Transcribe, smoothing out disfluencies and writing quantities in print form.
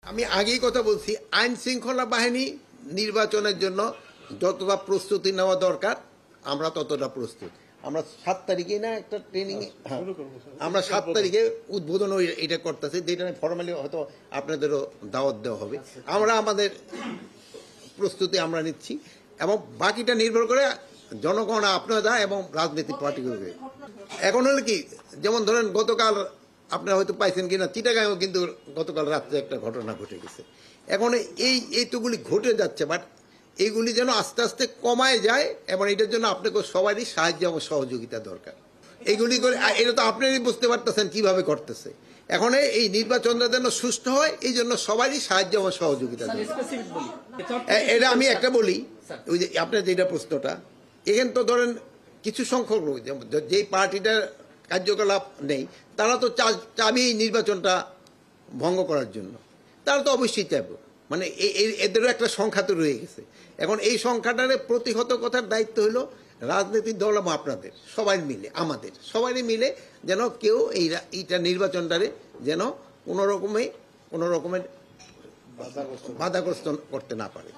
আমি আগেই কথা বলছি, আইন শৃঙ্খলা বাহিনী নির্বাচনের জন্য যতটা প্রস্তুতি নেওয়া দরকার আমরা ততটা প্রস্তুত। আমরা 7 তারিখে না একটা ট্রেনিং, আমরা 7 তারিখে উদ্বোধন এটা করতেছি, যেটা ফর্মালি হয়তো আপনাদেরও দাওয়াত দেওয়া হবে। আমরা আমাদের প্রস্তুতি আমরা নিচ্ছি এবং বাকিটা নির্ভর করে জনগণ, আপনারা এবং রাজনৈতিক পার্টিগুলোকে। এখন হলো কি, যেমন ধরেন গতকাল আপনারা হয়তো পাইছেন কিনা, চিটাগাঁও কিন্তু গতকাল রাত্রে একটা ঘটনা ঘটে গেছে। এখন এইগুলি ঘটে যাচ্ছে, বাট এইগুলি যেন আস্তে আস্তে কমায় যায় এবং এটার জন্য আপনাকে সবারই সাহায্য এবং সহযোগিতা দরকার। এইগুলি করে এটা তো আপনারই বুঝতে পারতেছেন কিভাবে করতেছে। এখন এই নির্বাচনটা যেন সুষ্ঠু হয়, এই জন্য সবারই সাহায্য এবং সহযোগিতা দরকার। এটা আমি একটা বলি, ওই যে আপনার যেটা প্রশ্নটা, এখানে তো ধরেন কিছু সংখ্যক লোক যেই পার্টিটার কার্যকলাপ নেই, তারা তো চাবি নির্বাচনটা ভঙ্গ করার জন্য, তারা তো অবশ্যই চাইব। মানে এদেরও একটা সংখ্যা তো রয়ে গেছে। এখন এই সংখ্যাটারে প্রতিহত করার দায়িত্ব হলো রাজনৈতিক দল এবং আপনাদের সবাই মিলে, আমাদের সবাই মিলে, যেন কেউ এইটা নির্বাচনটারে যেন কোনো রকমের বাধাগ্রস্ত করতে না পারে।